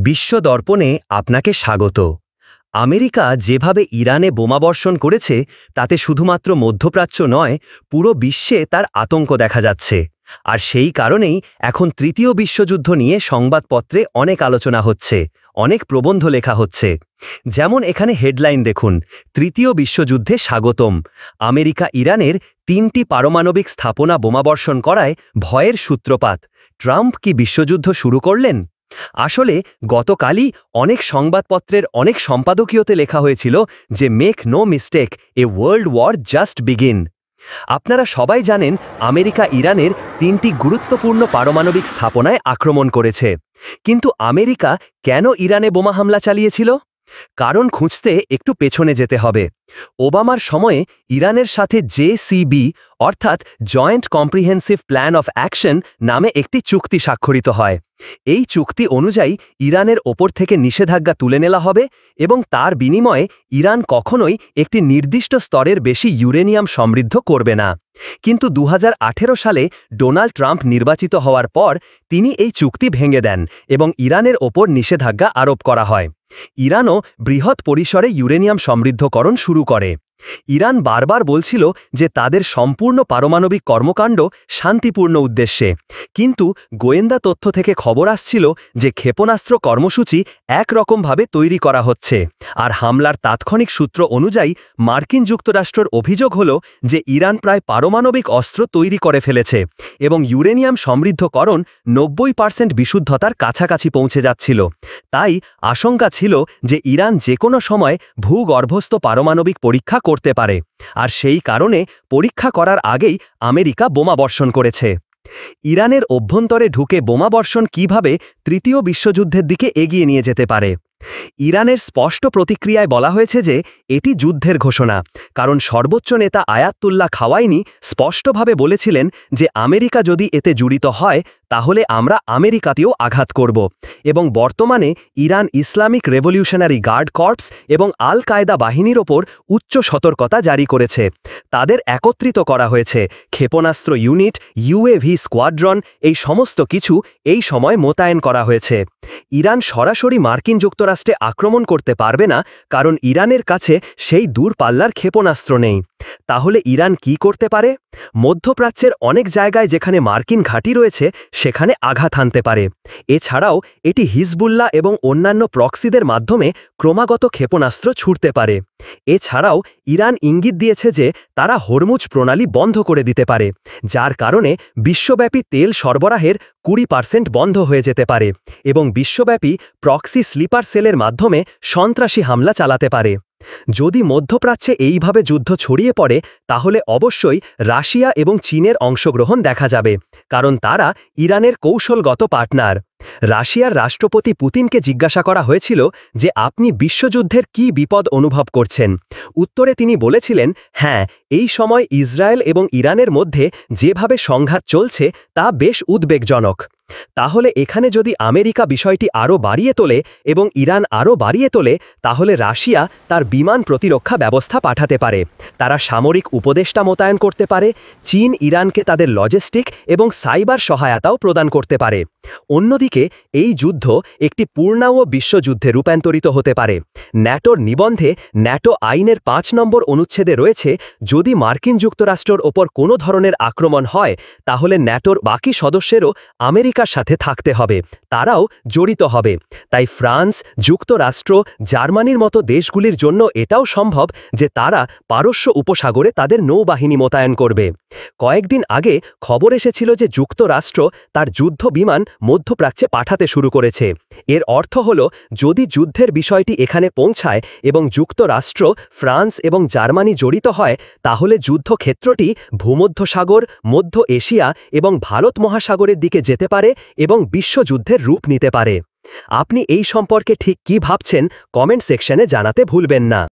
বিশ্ব দর্পণে আপনাকে স্বাগত। আমেরিকা যেভাবে ইরানে বোমাবর্ষণ করেছে তাতে শুধুমাত্র মধ্যপ্রাচ্য নয়, পুরো বিশ্বে তার আতঙ্ক দেখা যাচ্ছে। আর সেই কারণেই এখন তৃতীয় বিশ্বযুদ্ধ নিয়ে সংবাদপত্রে অনেক আলোচনা হচ্ছে, অনেক প্রবন্ধ লেখা হচ্ছে। যেমন এখানে হেডলাইন দেখুন, তৃতীয় বিশ্বযুদ্ধে স্বাগতম। আমেরিকা ইরানের 3টি পারমাণবিক স্থাপনা বোমাবর্ষণ করায় ভয়ের সূত্রপাত। ট্রাম্প কি বিশ্বযুদ্ধ শুরু করলেন? আসলে গতকালই অনেক সংবাদপত্রের অনেক সম্পাদকীয়তে লেখা হয়েছিল যে make no mistake, a world war just begin. আপনারা সবাই জানেন আমেরিকা ইরানের 3টি গুরুত্বপূর্ণ পারমাণবিক স্থাপনায় আক্রমণ করেছে। কিন্তু আমেরিকা কেন ইরানে বোমা হামলা চালিয়েছিল? কারণ খুঁজতে একটু পেছনে যেতে হবে। ওবামার সময়ে ইরানের সাথে জেসিবি অর্থাৎ joint comprehensive plan of action নামে একটি চুক্তি স্বাক্ষরিত হয়। এই চুক্তি অনুযায়ী ইরানের ওপর থেকে নিষেধাজ্ঞা তুলে নেওয়া হবে এবং তার বিনিময়ে ইরান কখনোই একটি নির্দিষ্ট স্তরের বেশি ইউরেনিয়াম সমৃদ্ধ করবে না। কিন্তু 2018 সালে ডোনাল্ড ট্রাম্প নির্বাচিত হওয়ার পর তিনি এই চুক্তি ভেঙে দেন এবং ইরানের ওপর নিষেধাজ্ঞা আরোপ করা হয়। ইরানও বৃহৎ পরিসরে ইউরেনিয়াম সমৃদ্ধকরণ শুরু করে। ইরান বারবার বলছিল যে তাদের সম্পূর্ণ পারমাণবিক কর্মকাণ্ড শান্তিপূর্ণ উদ্দেশ্যে, কিন্তু গোয়েন্দা তথ্য থেকে খবর আসছিল যে ক্ষেপণাস্ত্র কর্মসূচি একরকমভাবে তৈরি করা হচ্ছে। আর হামলার তাৎক্ষণিক সূত্র অনুযায়ী মার্কিন যুক্তরাষ্ট্রের অভিযোগ হল যে ইরান প্রায় পারমাণবিক অস্ত্র তৈরি করে ফেলেছে এবং ইউরেনিয়াম সমৃদ্ধকরণ 90% বিশুদ্ধতার কাছাকাছি পৌঁছে যাচ্ছিল। তাই আশঙ্কা ছিল যে ইরান যে কোনো সময় ভূগর্ভস্থ পারমাণবিক পরীক্ষা করতে পারে, আর সেই কারণে পরীক্ষা করার আগেই আমেরিকা বোমা বর্ষণ করেছে। ইরানের অভ্যন্তরে ঢুকে বোমাবর্ষণ কিভাবে তৃতীয় বিশ্বযুদ্ধের দিকে এগিয়ে নিয়ে যেতে পারে? ইরানের স্পষ্ট প্রতিক্রিয়ায় বলা হয়েছে যে এটি যুদ্ধের ঘোষণা, কারণ সর্বোচ্চ নেতা আয়াতুল্লাহ খাওয়াইনি স্পষ্টভাবে বলেছিলেন যে আমেরিকা যদি এতে জড়িত হয় তাহলে আমরা আমেরিকাতেও আঘাত করব। এবং বর্তমানে Iran Islamic Revolutionary Guard Corps এবং আল কায়দা বাহিনীর ওপর উচ্চ সতর্কতা জারি করেছে। তাদের একত্রিত করা হয়েছে, ক্ষেপণাস্ত্র ইউনিট, ইউএভি স্কোয়াড্রন, এই সমস্ত কিছু এই সময় মোতায়েন করা হয়েছে। ইরান সরাসরি মার্কিন যুক্তরাষ্ট্রে আক্রমণ করতে পারবে না, কারণ ইরানের কাছে সেই দূরপাল্লার ক্ষেপণাস্ত্র নেই। তাহলে ইরান কি করতে পারে? মধ্যপ্রাচ্যের অনেক জায়গায় যেখানে মার্কিন ঘাঁটি রয়েছে সেখানে আঘাত হানতে পারে। এছাড়াও এটি হিজবুল্লাহ এবং অন্যান্য প্রক্সিদের মাধ্যমে ক্রমাগত ক্ষেপণাস্ত্র ছুড়তে পারে। এছাড়াও ইরান ইঙ্গিত দিয়েছে যে তারা হরমুজ প্রণালী বন্ধ করে দিতে পারে, যার কারণে বিশ্বব্যাপী তেল সরবরাহের 20% বন্ধ হয়ে যেতে পারে এবং বিশ্বব্যাপী প্রক্সি স্লিপার সেলের মাধ্যমে সন্ত্রাসী হামলা চালাতে পারে। যদি মধ্যপ্রাচ্যে এইভাবে যুদ্ধ ছড়িয়ে পড়ে তাহলে অবশ্যই রাশিয়া এবং চীনের অংশগ্রহণ দেখা যাবে, কারণ তারা ইরানের কৌশলগত পার্টনার। রাশিয়ার রাষ্ট্রপতি পুতিনকে জিজ্ঞাসা করা হয়েছিল যে আপনি বিশ্বযুদ্ধের কি বিপদ অনুভব করছেন। উত্তরে তিনি বলেছিলেন, হ্যাঁ, এই সময় ইসরায়েল এবং ইরানের মধ্যে যেভাবে সংঘাত চলছে তা বেশ উদ্বেগজনক। তাহলে এখানে যদি আমেরিকা বিষয়টি আরও বাড়িয়ে তোলে এবং ইরান আরও বাড়িয়ে তোলে তাহলে রাশিয়া তার বিমান প্রতিরক্ষা ব্যবস্থা পাঠাতে পারে, তারা সামরিক উপদেষ্টা মোতায়েন করতে পারে, চীন ইরানকে তাদের লজিস্টিক এবং সাইবার সহায়তাও প্রদান করতে পারে। অন্যদিকে এই যুদ্ধ একটি পূর্ণাঙ্গ বিশ্বযুদ্ধে রূপান্তরিত হতে পারে। ন্যাটোর নিবন্ধে ন্যাটো আইনের 5 নম্বর অনুচ্ছেদে রয়েছে, যদি মার্কিন যুক্তরাষ্ট্রের ওপর কোনো ধরনের আক্রমণ হয় তাহলে ন্যাটোর বাকি সদস্যেরও আমেরিকার সাথে থাকতে হবে, তারাও জড়িত হবে। তাই ফ্রান্স, যুক্তরাষ্ট্র, জার্মানির মতো দেশগুলির জন্য এটাও সম্ভব যে তারা পারস্য উপসাগরে তাদের নৌবাহিনী মোতায়েন করবে। কয়েকদিন আগে খবর এসেছিল যে যুক্তরাষ্ট্র তার যুদ্ধ বিমান মধ্যপ্রাচ্যে পাঠাতে শুরু করেছে। এর অর্থ হল যদি যুদ্ধের বিষয়টি এখানে পৌঁছায় এবং যুক্তরাষ্ট্র, ফ্রান্স এবং জার্মানি জড়িত হয় তাহলে যুদ্ধক্ষেত্রটি ভূমধ্যসাগর, মধ্য এশিয়া এবং ভারত মহাসাগরের দিকে যেতে পারে এবং বিশ্বযুদ্ধের রূপ নিতে পারে। আপনি এই সম্পর্কে ঠিক কী ভাবছেন কমেন্ট সেকশনে জানাতে ভুলবেন না।